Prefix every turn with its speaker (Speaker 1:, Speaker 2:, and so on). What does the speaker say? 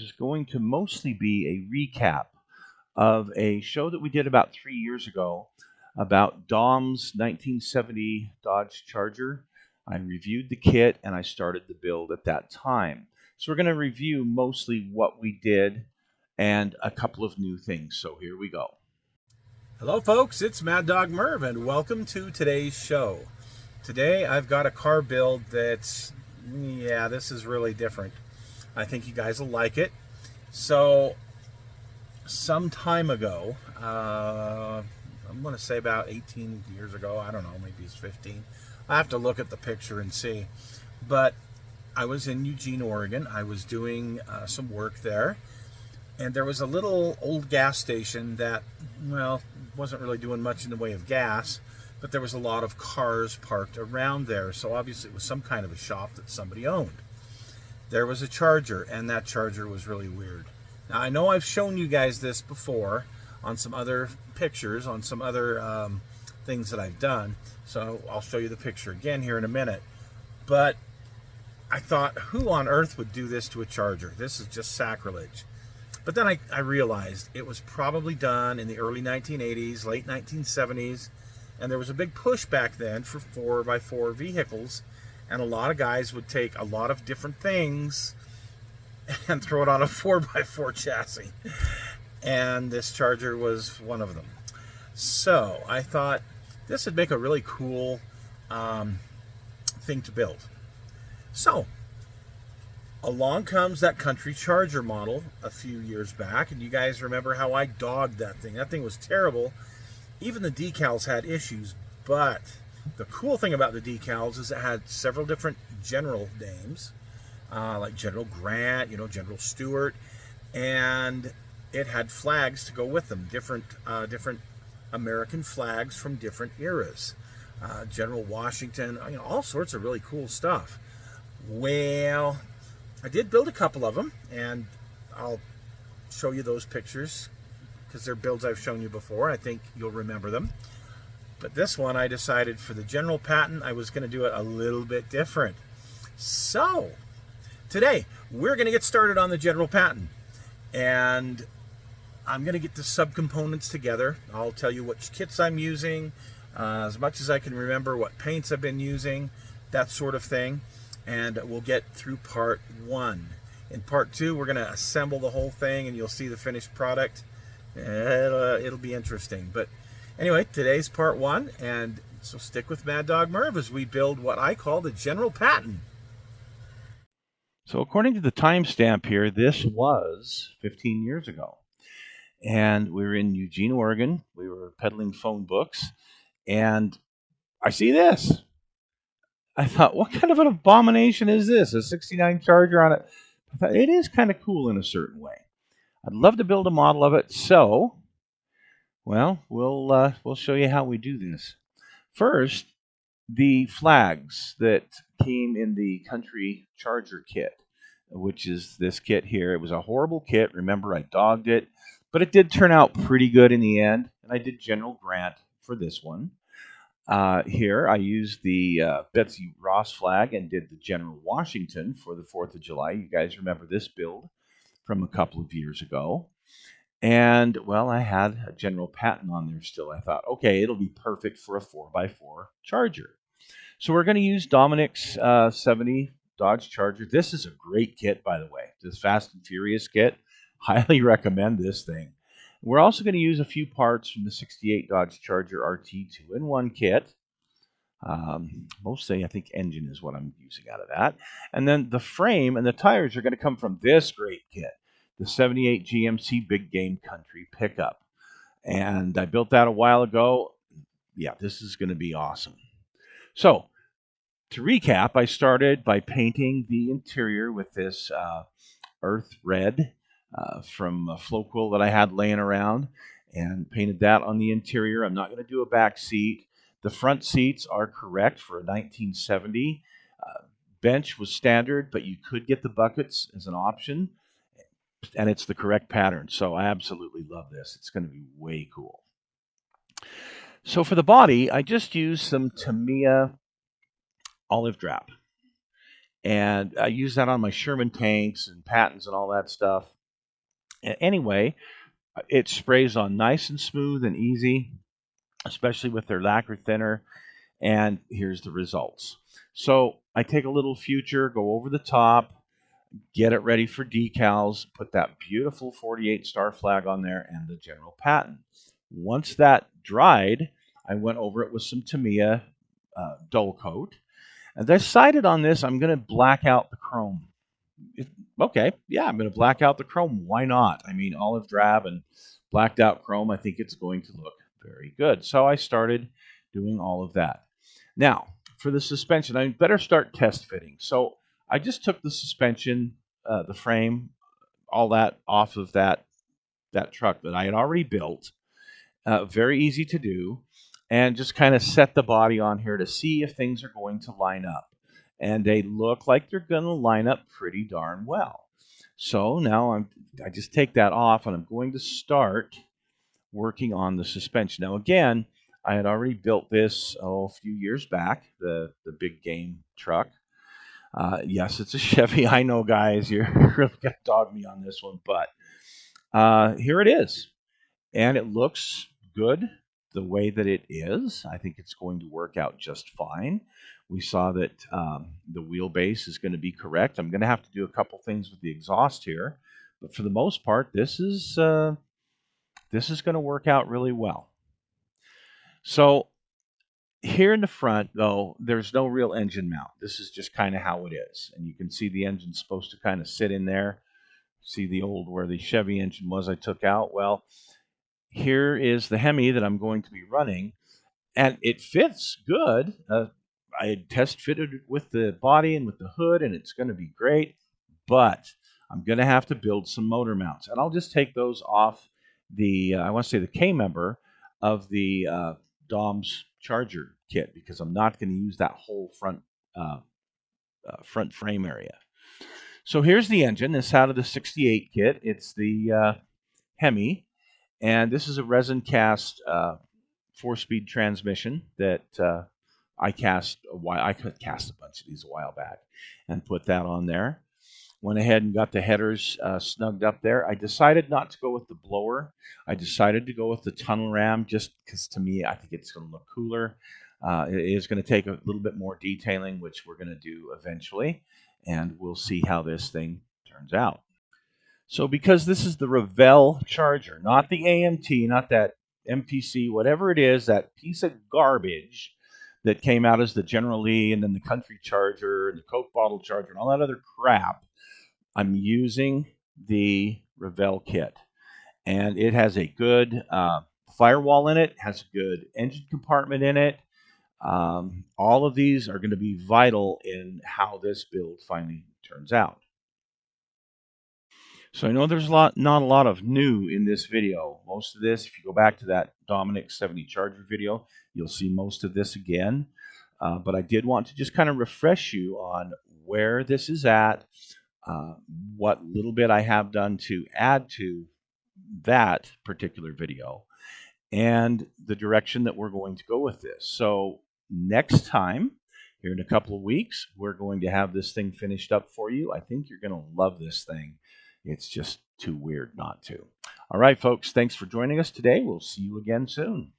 Speaker 1: is going to mostly be a recap of a show that we did about 3 years ago about Dom's 1970 Dodge Charger. I reviewed the kit and I started the build at that time. So we're going to review mostly what we did and a couple of new things. So here we go.
Speaker 2: Hello folks, it's Mad Dog Merv and welcome to today's show. Today I've got a car build that's, this is really different. I think you guys will like it. So, some time ago, I'm going to say about 18 years ago, I don't know, maybe it's 15. I have to look at the picture and see. But I was in Eugene, Oregon. I was doing some work there. And there was a little old gas station that, wasn't really doing much in the way of gas, but there was a lot of cars parked around there. So obviously it was some kind of a shop that somebody owned. There was a Charger, and that Charger was really weird. Now I know I've shown you guys this before on some other pictures, on some other things that I've done. So I'll show you the picture again here in a minute. But I thought, who on earth would do this to a Charger? This is just sacrilege. But then I realized it was probably done in the early 1980s, late 1970s, and there was a big push back then for 4x4 vehicles, and a lot of guys would take a lot of different things and throw it on a 4x4 chassis. And this Charger was one of them. So I thought this would make a really cool thing to build. So along comes that country Charger model a few years back, and you guys remember how I dogged that thing. That thing was terrible. Even the decals had issues, but the cool thing about the decals is it had several different general names, like General Grant, General Stewart, and it had flags to go with them, different American flags from different eras. General Washington, all sorts of really cool stuff. Well, I did build a couple of them, and I'll show you those pictures because they're builds I've shown you before. I think you'll remember them. But this one, I decided for the General Patton, I was going to do it a little bit different. So, today, we're going to get started on the General Patton. And I'm going to get the subcomponents together. I'll tell you which kits I'm using, as much as I can remember, what paints I've been using, that sort of thing. And we'll get through part one. In part two, we're going to assemble the whole thing, and you'll see the finished product. It'll be interesting. But anyway, today's part one, and so stick with Mad Dog Merv as we build what I call the General Patton.
Speaker 1: So according to the timestamp here, this was 15 years ago. And we were in Eugene, Oregon. We were peddling phone books, and I see this. I thought, what kind of an abomination is this? A 69 Charger on it. I thought, it is kind of cool in a certain way. I'd love to build a model of it. So, we'll show you how we do this. First, the flags that came in the country Charger kit, which is this kit here. It was a horrible kit. Remember, I dogged it, but it did turn out pretty good in the end. And I did General Grant for this one. Here, I used the Betsy Ross flag and did the General Washington for the 4th of July. You guys remember this build from a couple of years ago. And, I had a General Patton on there still. I thought, okay, it'll be perfect for a 4x4 Charger. So we're going to use Dominic's 70 Dodge Charger. This is a great kit, by the way. This Fast and Furious kit. Highly recommend this thing. We're also going to use a few parts from the 68 Dodge Charger RT 2-in-1 kit. Mostly, I think, engine is what I'm using out of that. And then the frame and the tires are going to come from this great kit, the 78 GMC Big Game Country pickup. And I built that a while ago. Yeah, this is going to be awesome. So, to recap, I started by painting the interior with this earth red from a flow quill that I had laying around, and painted that on the interior. I'm not going to do a back seat. The front seats are correct for a 1970. Bench was standard, but you could get the buckets as an option, and it's the correct pattern. So I absolutely love this. It's going to be way cool. So for the body, I just used some Tamiya olive drab. And I use that on my Sherman tanks and Pattons and all that stuff. Anyway, it sprays on nice and smooth and easy, especially with their lacquer thinner. And here's the results. So I take a little Future, go over the top, get it ready for decals, put that beautiful 48 star flag on there and the General Patton. Once that dried, I went over it with some Tamiya dull coat. And I decided on this, I'm going to black out the chrome. Okay, yeah, I'm going to black out the chrome. Why not? I mean, olive drab and blacked out chrome, I think it's going to look very good. So I started doing all of that. Now, for the suspension, I better start test fitting. So I just took the suspension, the frame, all that off of that truck that I had already built. Very easy to do, and just kind of set the body on here to see if things are going to line up. And they look like they're going to line up pretty darn well. So now I just take that off, and I'm going to start working on the suspension. Now again, I had already built this a few years back, the big game truck. Yes, it's a Chevy. I know, guys, you're really going to dog me on this one, but here it is. And it looks good the way that it is. I think it's going to work out just fine. We saw that the wheelbase is going to be correct. I'm going to have to do a couple things with the exhaust here, but for the most part, this is going to work out really well. So here in the front, though, there's no real engine mount. This is just kind of how it is, and you can see the engine's supposed to kind of sit in there. See the old where the Chevy engine was I took out? Well, here is the Hemi that I'm going to be running, and it fits good. I had test fitted it with the body and with the hood, and it's going to be great, but I'm going to have to build some motor mounts, and I'll just take those off the, I want to say the K-member of the Dom's Charger kit, because I'm not going to use that whole front frame area. So here's the engine. It's out of the 68 kit. It's the Hemi. And this is a resin cast 4-speed transmission that I cast I could cast a bunch of these a while back and put that on there. Went ahead and got the headers snugged up there. I decided not to go with the blower. I decided to go with the tunnel ram just because, to me, I think it's going to look cooler. It is going to take a little bit more detailing, which we're going to do eventually, and we'll see how this thing turns out. So because this is the Revell Charger, not the AMT, not that MPC, whatever it is, that piece of garbage that came out as the General Lee and then the Country Charger and the Coke Bottle Charger and all that other crap, I'm using the Revell kit. And it has a good firewall in it, has a good engine compartment in it. All of these are going to be vital in how this build finally turns out. So I know there's not a lot of new in this video. Most of this, if you go back to that Dominic 70 Charger video, you'll see most of this again. But I did want to just kind of refresh you on where this is at, what little bit I have done to add to that particular video, and the direction that we're going to go with this. So next time, here in a couple of weeks, we're going to have this thing finished up for you. I think you're going to love this thing. It's just too weird not to. All right, folks, thanks for joining us today. We'll see you again soon.